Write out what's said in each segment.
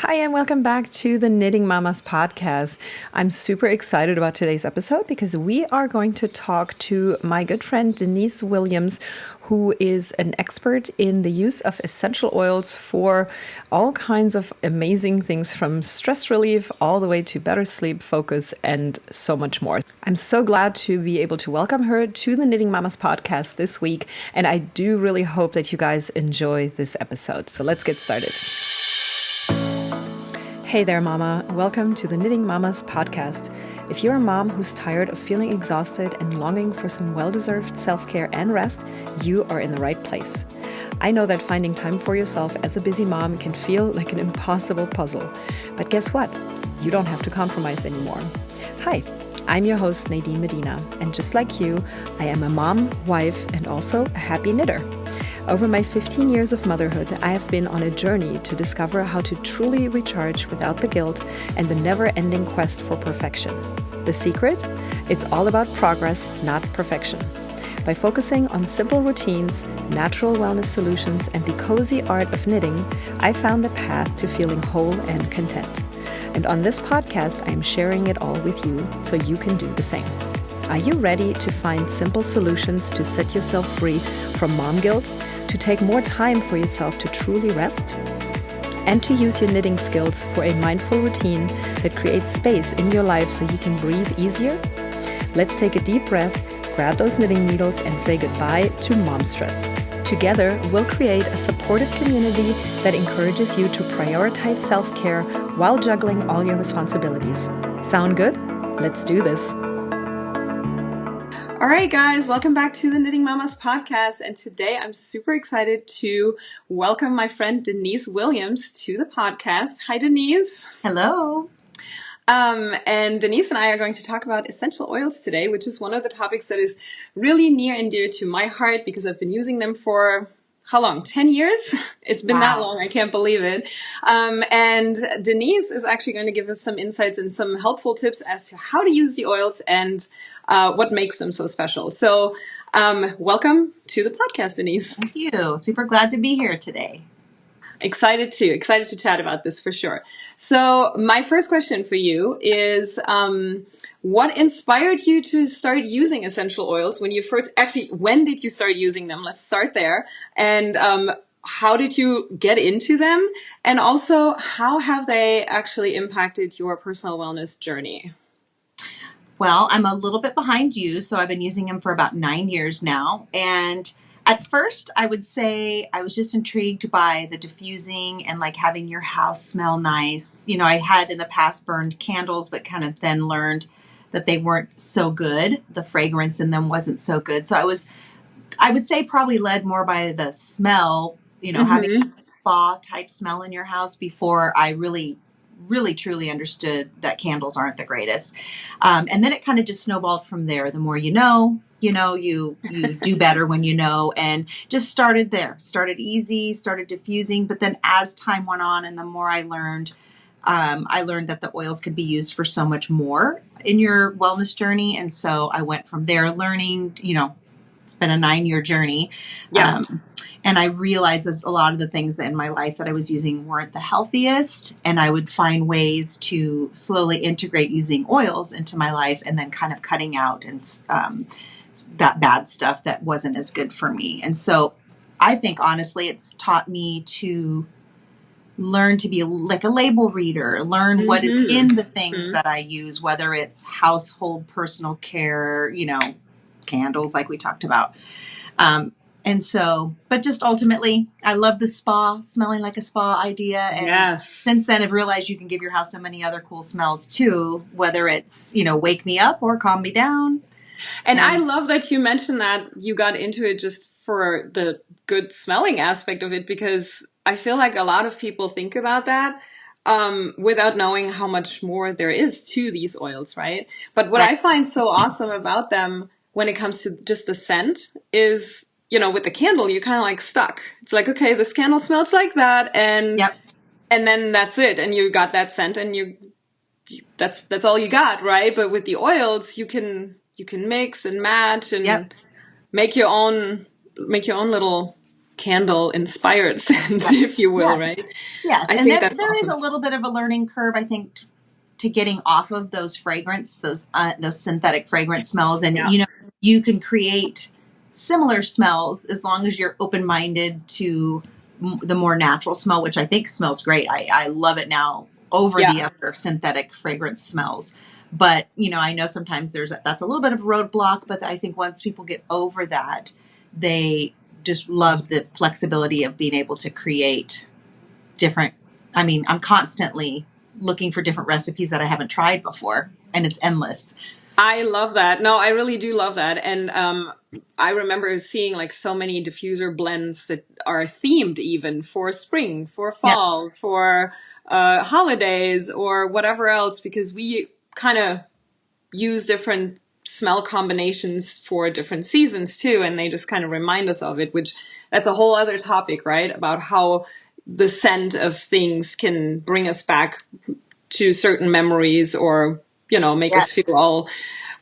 Hi, and welcome back to the Knitting Mamas podcast. I'm super excited about today's episode because we are going to talk to my good friend Denise Williams, who is an expert in the use of essential oils for all kinds of amazing things, from stress relief all the way to better sleep, focus, and so much more. I'm so glad to be able to welcome her to the Knitting Mamas podcast this week, and I do really hope that you guys enjoy this episode. So let's get started. Hey there, Mama. Welcome to the Knitting Mamas podcast. If you're a mom who's tired of feeling exhausted and longing for some well-deserved self-care and rest, you are in the right place. I know that finding time for yourself as a busy mom can feel like an impossible puzzle. But guess what? You don't have to compromise anymore. Hi, I'm your host, Nadine Medina, and just like you, I am a mom, wife, and also a happy knitter. Over my 15 years of motherhood, I have been on a journey to discover how to truly recharge without the guilt and the never-ending quest for perfection. The secret? It's all about progress, not perfection. By focusing on simple routines, natural wellness solutions, and the cozy art of knitting, I found the path to feeling whole and content. And on this podcast, I am sharing it all with you so you can do the same. Are you ready to find simple solutions to set yourself free from mom guilt, to take more time for yourself to truly rest, and to use your knitting skills for a mindful routine that creates space in your life so you can breathe easier? Let's take a deep breath, grab those knitting needles, and say goodbye to mom stress. Together, we'll create a supportive community that encourages you to prioritize self-care while juggling all your responsibilities. Sound good? Let's do this. All right, guys, welcome back to the Knitting Mamas podcast. And today I'm super excited to welcome my friend Denise Williams to the podcast. Hi, Denise. Hello. And Denise and I are going to talk about essential oils today, which is one of the topics that is really near and dear to my heart because I've been using them for how long? 10 years? It's been that long. I can't believe it. And Denise is actually going to give us some insights and some helpful tips as to how to use the oils and what makes them so special. So welcome to the podcast, Denise. Thank you. Super glad to be here today. Excited to chat about this for sure. So my first question for you is, what inspired you to start using essential oils when did you start using them? Let's start there. And how did you get into them? And also, how have they actually impacted your personal wellness journey? Well, I'm a little bit behind you, so I've been using them for about 9 years now. And at first, I would say I was just intrigued by the diffusing and like having your house smell nice. You know, I had in the past burned candles, but kind of then learned that they weren't so good. The fragrance in them wasn't so good. So I would say probably led more by the smell, having a spa type smell in your house before I really truly understood that candles aren't the greatest. And then it kind of just snowballed from there. The more you do better when you know, and just started there. Started easy, started diffusing. But then as time went on and the more I learned that the oils could be used for so much more in your wellness journey. And so I went from there learning, it's been a 9-year journey. Yeah. And I realized as a lot of the things that in my life that I was using weren't the healthiest. And I would find ways to slowly integrate using oils into my life and then kind of cutting out and that bad stuff that wasn't as good for me. And so I think, honestly, it's taught me to learn to be like a label reader, learn what is in the things that I use, whether it's household, personal care, candles like we talked about. And so, but just ultimately, I love the spa, smelling like a spa idea. And since then, I've realized you can give your house so many other cool smells too, whether it's, wake me up or calm me down. And I love that you mentioned that you got into it just for the good smelling aspect of it, because I feel like a lot of people think about that without knowing how much more there is to these oils, right? But what I find so awesome about them when it comes to just the scent is, with the candle, you're kind of like stuck. It's like, okay, this candle smells like that. And then that's it. And you got that scent and that's all you got, right? But with the oils, you can mix and match and make your own little candle inspired scent, if you will, Yes. right? Yes. I And think that's there is awesome. a little bit of a learning curve, I think, to getting off of those those synthetic fragrance smells. And, Yeah. you can create similar smells as long as you're open-minded to the more natural smell, which I think smells great. I love it now over Yeah. the other synthetic fragrance smells. But, I know sometimes that's a little bit of a roadblock, but I think once people get over that, they just love the flexibility of being able to create different. I mean, I'm constantly looking for different recipes that I haven't tried before, and it's endless. I love that. No, I really do love that. And I remember seeing like so many diffuser blends that are themed even for spring, for Yes. fall, for holidays or whatever else, because we kind of use different smell combinations for different seasons too. And they just kind of remind us of it, which that's a whole other topic, right? About how the scent of things can bring us back to certain memories or, make us Yes. feel all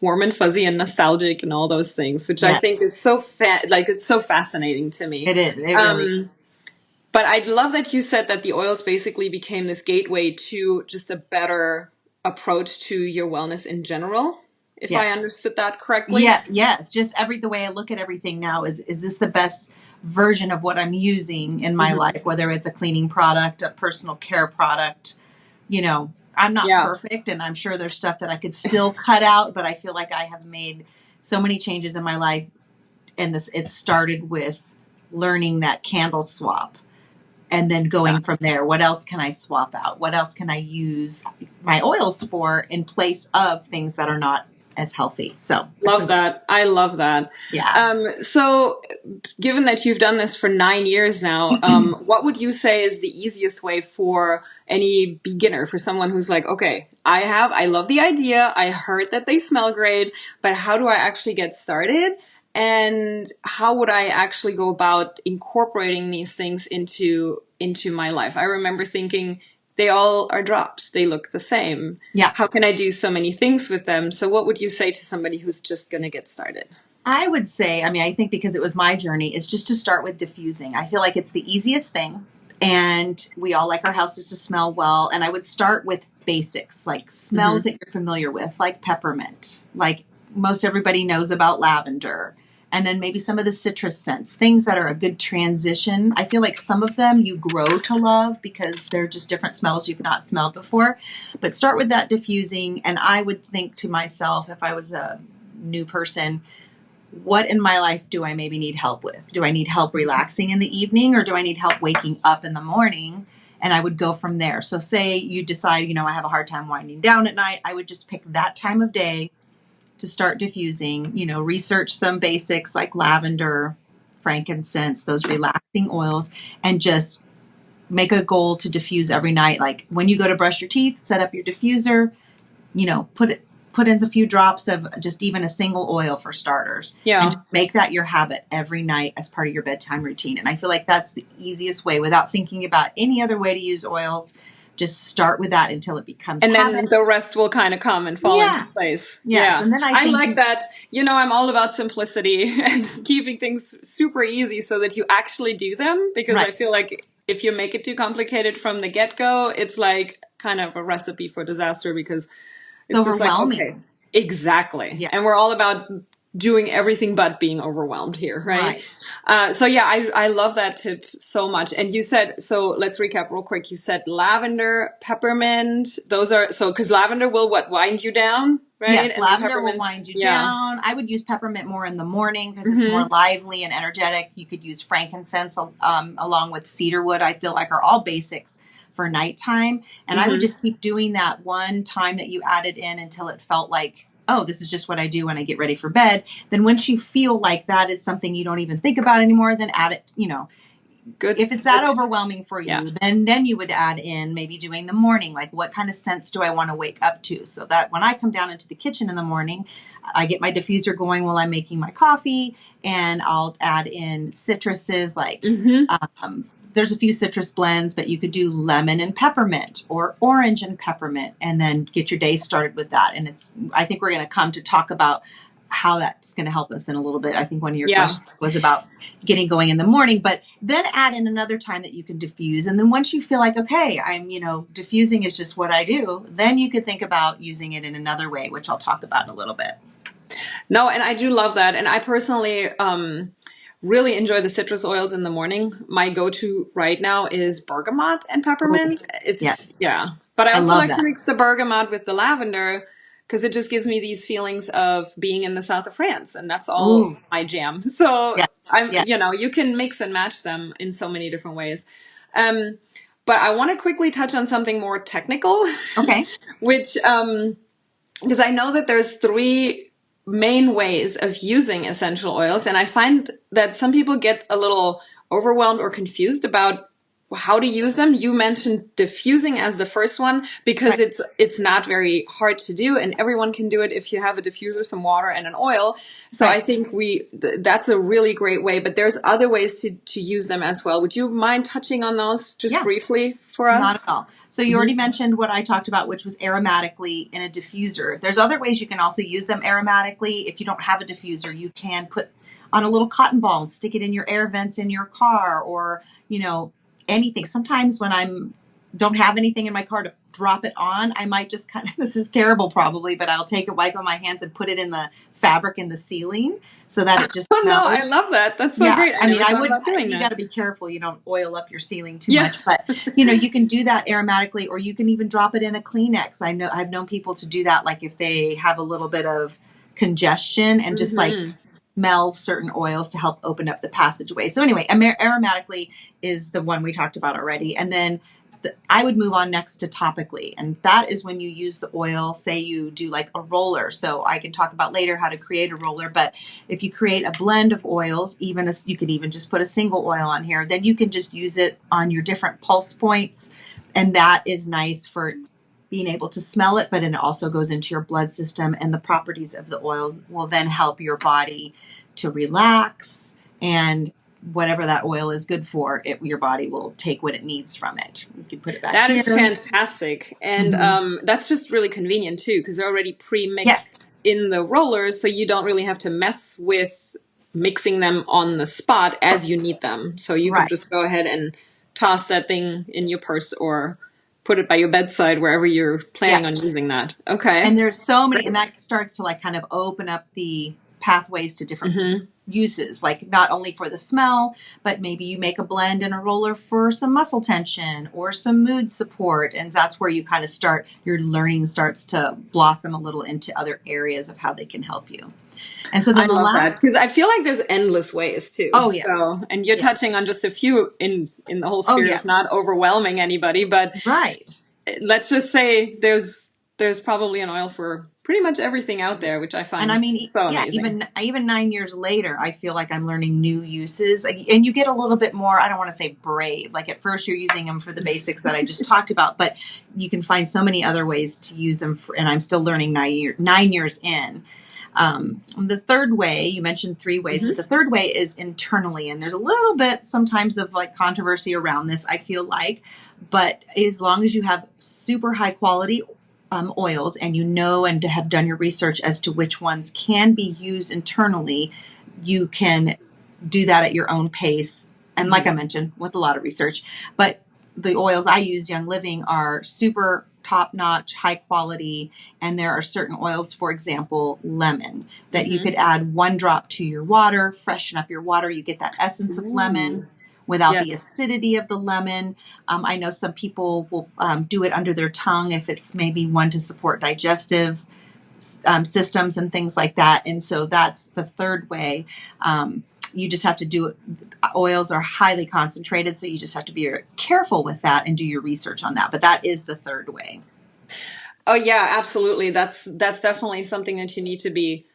warm and fuzzy and nostalgic and all those things, which I Yes. think is so it's so fascinating to me. It is. It really. But I love that you said that the oils basically became this gateway to just a better approach to your wellness in general, if I Yes. understood that correctly. Yeah. Yes. Just the way I look at everything now is this the best version of what I'm using in my life, whether it's a cleaning product, a personal care product. I'm not Yeah. perfect, and I'm sure there's stuff that I could still cut out, but I feel like I have made so many changes in my life. And it started with learning that candle swap, and then going from there. What else can I swap out? What else can I use my oils for in place of things that are not as healthy? So Love that. I love that. Yeah. So given that you've done this for 9 years now, what would you say is the easiest way for any beginner, for someone who's like, okay, I love the idea. I heard that they smell great, but how do I actually get started? And how would I actually go about incorporating these things into my life? I remember thinking, they all are drops. They look the same. Yeah. How can I do so many things with them? So what would you say to somebody who's just going to get started? I would say, I think because it was my journey, is just to start with diffusing. I feel like it's the easiest thing. And we all like our houses to smell well. And I would start with basics, like smells that you're familiar with, like peppermint, like most everybody knows about lavender. And then maybe some of the citrus scents, things that are a good transition. I feel like some of them you grow to love because they're just different smells you've not smelled before. But start with that diffusing. And I would think to myself, if I was a new person, what in my life do I maybe need help with? Do I need help relaxing in the evening, or do I need help waking up in the morning? And I would go from there. So say you decide, I have a hard time winding down at night. I would just pick that time of day to start diffusing, research some basics like lavender, frankincense, those relaxing oils, and just make a goal to diffuse every night. Like when you go to brush your teeth, set up your diffuser, put in a few drops of just even a single oil for starters. Yeah. And just make that your habit every night as part of your bedtime routine. And I feel like that's the easiest way without thinking about any other way to use oils. Just start with that until it becomes and habit. then the rest will kind of come and fall into place. Yes. Yeah. And then I like that. I'm all about simplicity and keeping things super easy so that you actually do them, because I feel like if you make it too complicated from the get-go, it's like kind of a recipe for disaster, because it's overwhelming. Just like, okay, exactly. Yeah. And we're all about doing everything but being overwhelmed here, right? So yeah, I love that tip so much. And you said, so let's recap real quick. You said lavender, peppermint. Those are, because lavender will wind you down, right? Yes, and lavender will wind you down. I would use peppermint more in the morning because it's more lively and energetic. You could use frankincense along with cedarwood. I feel like are all basics for nighttime. And I would just keep doing that one time that you added in until it felt like, oh, this is just what I do when I get ready for bed. Then once you feel like that is something you don't even think about anymore, then add it, Good. If it's that overwhelming for you, then you would add in maybe doing the morning, like what kind of scents do I want to wake up to? So that when I come down into the kitchen in the morning, I get my diffuser going while I'm making my coffee, and I'll add in citruses like there's a few citrus blends, but you could do lemon and peppermint or orange and peppermint, and then get your day started with that. And I think we're going to come to talk about how that's going to help us in a little bit. I think one of your questions was about getting going in the morning, but then add in another time that you can diffuse. And then once you feel like, okay, I'm, diffusing is just what I do, then you could think about using it in another way, which I'll talk about in a little bit. No, and I do love that. And I personally really enjoy the citrus oils in the morning. My go-to right now is bergamot and peppermint. Yeah. But I also like to mix the bergamot with the lavender because it just gives me these feelings of being in the south of France, and that's all my jam. So you can mix and match them in so many different ways. But I want to quickly touch on something more technical. Okay. Which, because I know that there's 3 main ways of using essential oils, and I find that some people get a little overwhelmed or confused about how to use them. You mentioned diffusing as the first one because it's not very hard to do, and everyone can do it if you have a diffuser, some water, and an oil. So I think that's a really great way. But there's other ways to use them as well. Would you mind touching on those just briefly for us? Not at all. So you already mentioned what I talked about, which was aromatically in a diffuser. There's other ways you can also use them aromatically. If you don't have a diffuser, you can put on a little cotton ball and stick it in your air vents in your car, or anything. Sometimes when don't have anything in my car to drop it on, I might just this is terrible probably, but I'll take a wipe on my hands and put it in the fabric in the ceiling so that it just smells. No, I love that. That's so great. I would doing you got to be careful you don't oil up your ceiling too much, but you can do that aromatically, or you can even drop it in a Kleenex. I've known people to do that, like if they have a little bit of congestion and just like smell certain oils to help open up the passageway. So anyway, aromatically is the one we talked about already. And then I would move on next to topically. And that is when you use the oil, say you do like a roller. So I can talk about later how to create a roller. But if you create a blend of oils, you could even just put a single oil on here, then you can just use it on your different pulse points. And that is nice for being able to smell it, but it also goes into your blood system, and the properties of the oils will then help your body to relax, and whatever that oil is good for, your body will take what it needs from it. You can put it back. That is fantastic. And that's just really convenient too, because they're already pre-mixed in the rollers, so you don't really have to mess with mixing them on the spot as you need them. So you can just go ahead and toss that thing in your purse or put it by your bedside, wherever you're planning on using that. Okay. And there's so many, and that starts to like kind of open up the pathways to different uses, like not only for the smell, but maybe you make a blend and a roller for some muscle tension or some mood support. And that's where you kind of your learning starts to blossom a little into other areas of how they can help you. And so then because I feel like there's endless ways too. Oh yes. So, and you're touching on just a few in the whole spirit of not overwhelming anybody, but let's just say there's probably an oil for pretty much everything out there, which I find and I mean, so amazing. Even 9 years later, I feel like I'm learning new uses, and you get a little bit more, I don't want to say brave, like at first you're using them for the basics that I just talked about, but you can find so many other ways to use them and I'm still learning 9 years in. The third way, you mentioned 3 ways, but the third way is internally. And there's a little bit sometimes of like controversy around this, I feel like, but as long as you have super high quality oils and and have done your research as to which ones can be used internally, you can do that at your own pace. And like I mentioned, with a lot of research, but the oils I use, Young Living, are super top-notch, high quality, and there are certain oils, for example, lemon, that you could add 1 drop to your water, freshen up your water. You get that essence of lemon without the acidity of the lemon. I know some people will do it under their tongue if it's maybe one to support digestive systems and things like that. And so that's the third way. You just have to do it. Oils are highly concentrated, so you just have to be careful with that and do your research on that. But that is the third way. Oh yeah, absolutely. That's definitely something that you need to be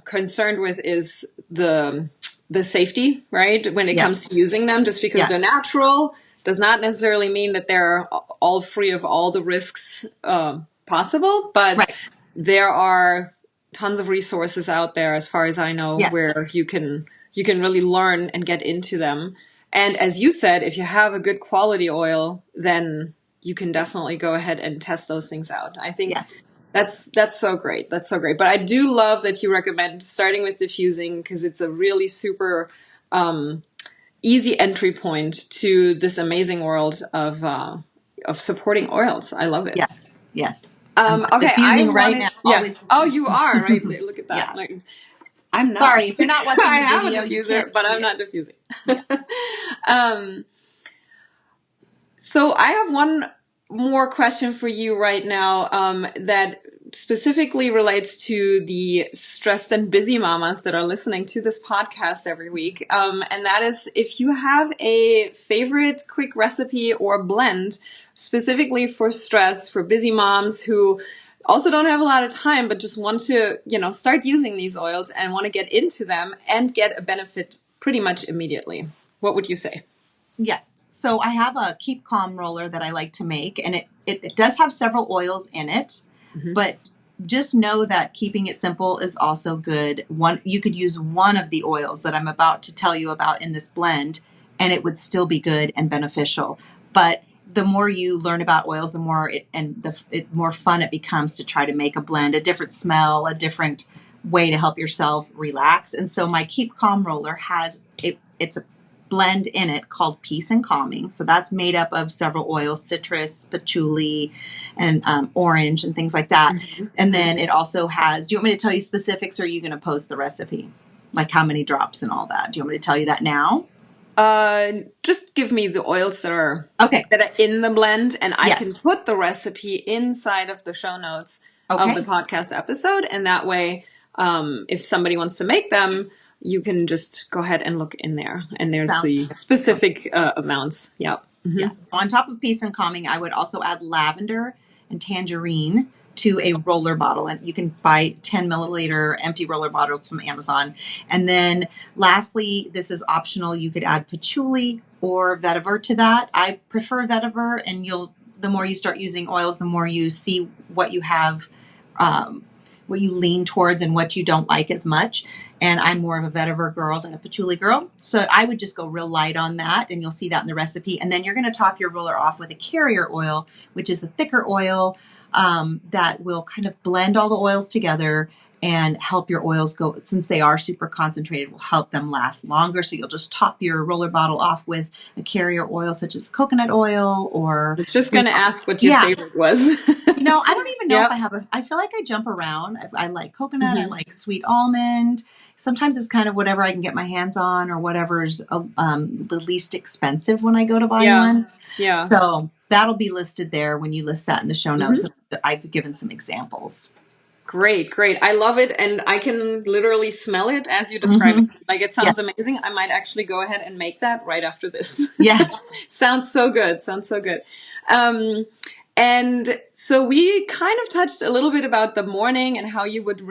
concerned with, is the safety, right? When it comes to using them, just because they're natural does not necessarily mean that they're all free of all the risks possible. But there are tons of resources out there, as far as I know, where you can really learn and get into them. And as you said, if you have a good quality oil, then you can definitely go ahead and test those things out. I think Yes. that's so great. That's so great. But I do love that you recommend starting with diffusing, because it's a really super easy entry point to this amazing world of supporting oils. I love it. Yes. Yes. Okay, diffusing I right wanted, now. yeah. Always. Oh, you are right. Look at that. Yeah. Like, I'm not. Sorry, if you're not watching I the have video, a you diffuser, can't but see I'm it. not diffusing. Yeah. So I have one more question for you right now, that specifically relates to the stressed and busy mamas that are listening to this podcast every week. And that is, if you have a favorite quick recipe or blend specifically for stress, for busy moms who also don't have a lot of time, but just want to, start using these oils and want to get into them and get a benefit pretty much immediately. What would you say? Yes. So I have a Keep Calm roller that I like to make, and it does have several oils in it, but just know that keeping it simple is also good. You could use one of the oils that I'm about to tell you about in this blend, and it would still be good and beneficial. But the more you learn about oils, the more more fun it becomes to try to make a blend, a different smell, a different way to help yourself relax. And so my Keep Calm roller it's a blend in it called Peace and Calming. So that's made up of several oils, citrus, patchouli, and orange and things like that. And then it also has, do you want me to tell you specifics, or are you going to post the recipe? Like how many drops and all that? Do you want me to tell you that now? Just give me the oils that are Okay. in the blend, and I Yes. can put the recipe inside of the show notes Okay. of the podcast episode. And that way, if somebody wants to make them, you can just go ahead and look in there, and there's the specific amounts. Yeah. Yeah. On top of Peace and Calming, I would also add lavender and tangerine to a roller bottle, and you can buy 10 milliliter empty roller bottles from Amazon. And then lastly, this is optional, you could add patchouli or vetiver to that. I prefer vetiver, and the more you start using oils, the more you see what you have, what you lean towards and what you don't like as much. And I'm more of a vetiver girl than a patchouli girl. So I would just go real light on that, and you'll see that in the recipe. And then you're going to top your roller off with a carrier oil, which is a thicker oil that will kind of blend all the oils together and help your oils go, since they are super concentrated, will help them last longer. So you'll just top your roller bottle off with a carrier oil, such as coconut oil or... I was just going to ask what your favorite was. I don't even know if I feel like I jump around. I like coconut. I like sweet almond. Sometimes it's kind of whatever I can get my hands on, or whatever's the least expensive when I go to buy one. Yeah. So that'll be listed there when you list that in the show notes. I've given some examples. Great. I love it. And I can literally smell it as you describe it. Like, it sounds amazing. I might actually go ahead and make that right after this. Yes. Sounds so good. And so we kind of touched a little bit about the morning and how you would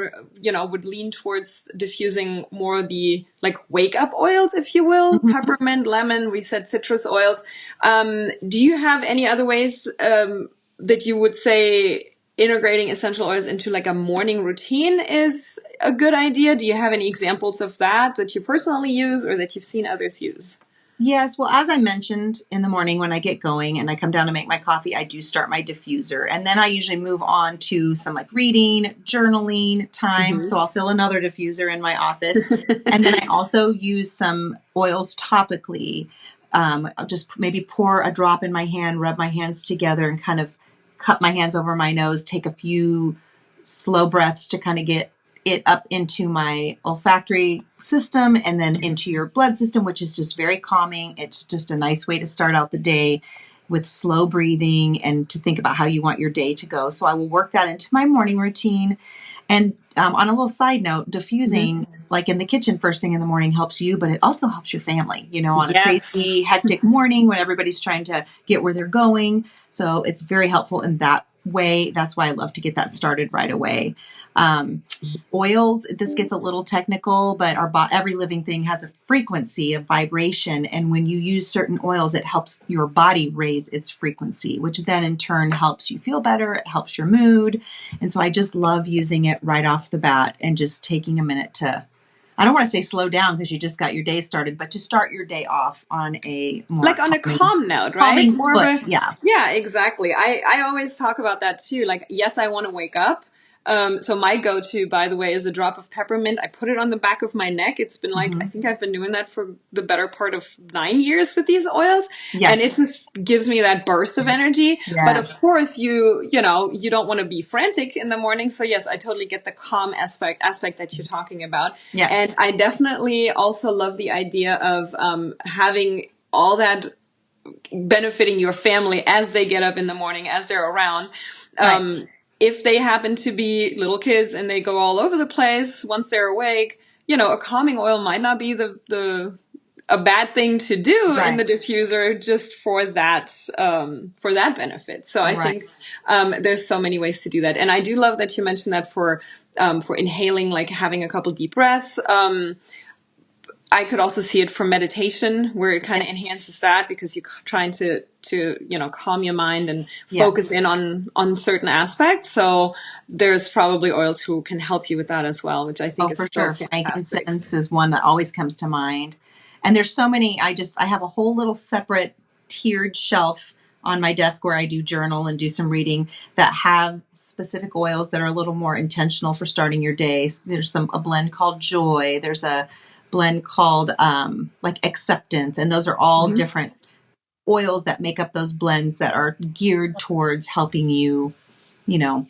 lean towards diffusing more the like wake up oils, if you will, peppermint, lemon, we said citrus oils. Do you have any other ways that you would say integrating essential oils into like a morning routine is a good idea? Do you have any examples of that you personally use or that you've seen others use? Yes. Well, as I mentioned, in the morning when I get going and I come down to make my coffee, I do start my diffuser. And then I usually move on to some like reading, journaling time. So I'll fill another diffuser in my office. And then I also use some oils topically. I'll just maybe pour a drop in my hand, rub my hands together, and kind of cup my hands over my nose, take a few slow breaths to kind of get it up into my olfactory system and then into your blood system, which is just very calming. It's just a nice way to start out the day with slow breathing and to think about how you want your day to go. So I will work that into my morning routine. And on a little side note, diffusing like in the kitchen first thing in the morning helps you, but it also helps your family, on a crazy, hectic morning when everybody's trying to get where they're going. So it's very helpful in that way. That's why I love to get that started right away. Oils, this gets a little technical, but every living thing has a frequency of vibration. And when you use certain oils, it helps your body raise its frequency, which then in turn helps you feel better. It helps your mood. And so I just love using it right off the bat and just taking a minute to I don't want to say slow down because you just got your day started, but to start your day off on a more Like on a calm note, right? calming More of foot. a, Yeah. yeah, exactly. I always talk about that too. Like, yes, I want to wake up. So my go-to, by the way, is a drop of peppermint. I put it on the back of my neck. It's been like, I Mm-hmm. think I've been doing that for the better part of 9 years with these oils. And it Yes. just gives me that burst of energy. But of Yes. course, you know, you don't want to be frantic in the morning. So yes, I totally get the calm aspect that you're talking about. And Yes. I definitely also love the idea of having all that benefiting your family as they get up in the morning, as they're around. Right. If they happen to be little kids and they go all over the place once they're awake, you know, a calming oil might not be a bad thing to do in the Right. diffuser just for that benefit. So I Right. think there's so many ways to do that, and I do love that you mentioned that for inhaling, like having a couple deep breaths. I could also see it for meditation, where it kind of enhances that because you're trying to you know, calm your mind and focus Yes. in on certain aspects. So there's probably oils who can help you with that as well, which I think Oh, is for so sure. fantastic. Frankincense is one that always comes to mind. And there's so many. I have a whole little separate tiered shelf on my desk where I do journal and do some reading that have specific oils that are a little more intentional for starting your day. There's a blend called Joy. There's a blend called like Acceptance. And those are all Mhm. different oils that make up those blends that are geared towards helping you, you know,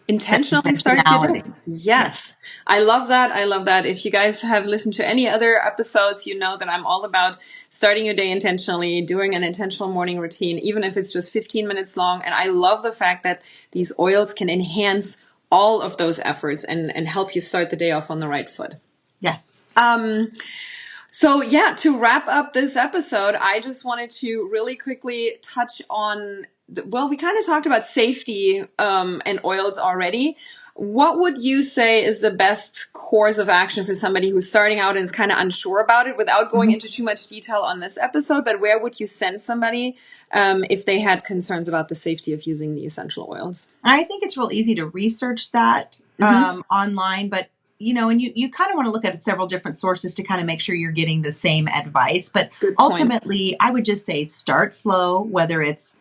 set Intentionally start your day. intentionality. Yes. Yes. I love that. I love that. If you guys have listened to any other episodes, you know that I'm all about starting your day intentionally, doing an intentional morning routine, even if it's just 15 minutes long. And I love the fact that these oils can enhance all of those efforts and help you start the day off on the right foot. Yes. So yeah, to wrap up this episode, I just wanted to really quickly touch on, well, we kind of talked about safety and oils already. What would you say is the best course of action for somebody who's starting out and is kind of unsure about it, without going into too much detail on this episode? But where would you send somebody if they had concerns about the safety of using the essential oils? I think it's real easy to research that Mm-hmm. online, but and you kind of want to look at several different sources to kind of make sure you're getting the same advice. But Good point. ultimately, I would just say start slow, whether it's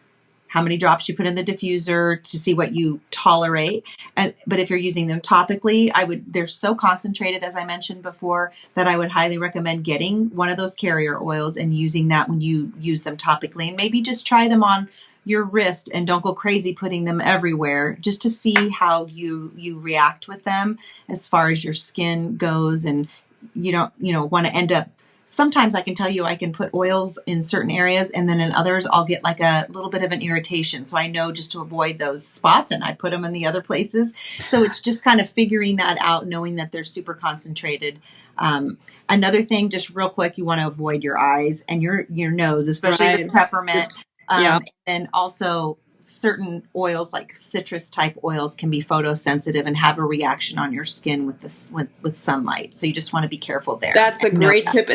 how many drops you put in the diffuser to see what you tolerate. But if you're using them topically, they're so concentrated, as I mentioned before, that I would highly recommend getting one of those carrier oils and using that when you use them topically, and maybe just try them on your wrist and don't go crazy putting them everywhere, just to see how you react with them as far as your skin goes. And you don't want to end up, sometimes I can tell you I can put oils in certain areas and then in others I'll get like a little bit of an irritation. So I know just to avoid those spots and I put them in the other places. So it's just kind of figuring that out, knowing that they're super concentrated. Another thing, just real quick, you want to avoid your eyes and your nose, especially Right. with peppermint. Yeah. And also certain oils like citrus type oils can be photosensitive and have a reaction on your skin with this with sunlight. So you just want to be careful there. That's a And know great that. tip,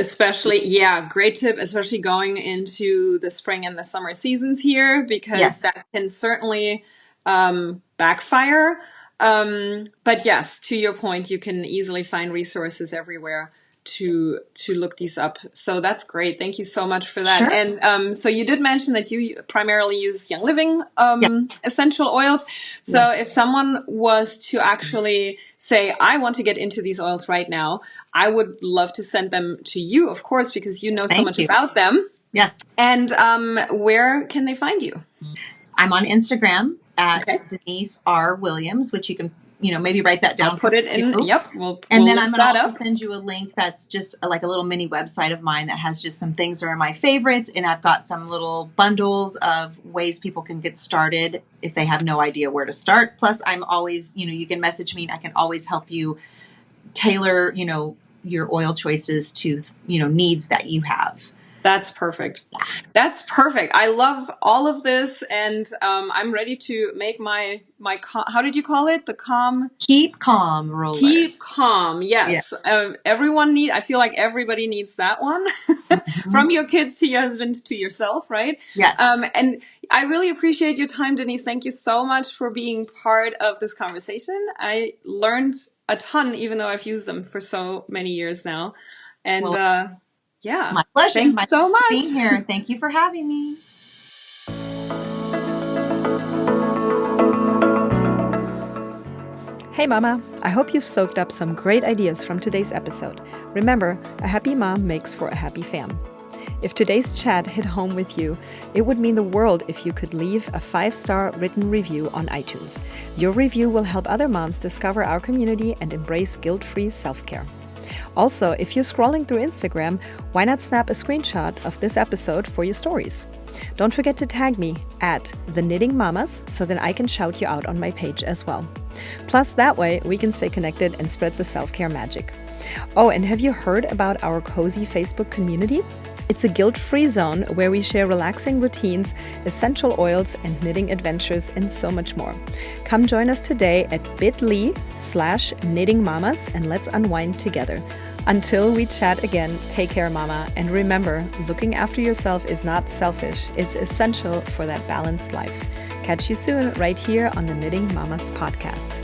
great tip, especially going into the spring and the summer seasons here, because Yes. that can certainly backfire. But yes, to your point, you can easily find resources everywhere to look these up. So that's great. Thank you so much for that. Sure. And so you did mention that you primarily use Young Living Yeah. essential oils. So Yes. if someone was to actually say, I want to get into these oils right now, I would love to send them to you, of course, because you know so Thank much you. about them. Yes. And where can they find you? I'm on Instagram at Okay. Denise R. Williams, which you can, maybe write that down I'll put for it in. you. Yep. And We'll then link I'm going to that also up. send you a link that's just like a little mini website of mine that has just some things that are my favorites. And I've got some little bundles of ways people can get started if they have no idea where to start. Plus, I'm always, you can message me and I can always help you tailor, your oil choices to, needs that you have. That's perfect. That's perfect. I love all of this, and I'm ready to make my how did you call it? The calm. Keep calm, roller. Keep calm. Yeah. Yes. I feel like everybody needs that one. From your kids to your husband to yourself, right? Yes. And I really appreciate your time, Denise. Thank you so much for being part of this conversation. I learned a ton, even though I've used them for so many years now. And Well, yeah, my pleasure. thanks My so pleasure much. being here. Thank you for having me. Hey mama, I hope you've soaked up some great ideas from today's episode. Remember, a happy mom makes for a happy fam. If today's chat hit home with you, it would mean the world if you could leave a 5-star written review on iTunes. Your review will help other moms discover our community and embrace guilt-free self-care. Also, if you're scrolling through Instagram, why not snap a screenshot of this episode for your stories? Don't forget to tag me at The Knitting Mamas so that I can shout you out on my page as well. Plus, that way we can stay connected and spread the self-care magic. Oh, and have you heard about our cozy Facebook community? It's a guilt-free zone where we share relaxing routines, essential oils, and knitting adventures, and so much more. Come join us today at bit.ly/knittingmamas and let's unwind together. Until we chat again, take care, mama. And remember, looking after yourself is not selfish. It's essential for that balanced life. Catch you soon right here on the Knitting Mamas podcast.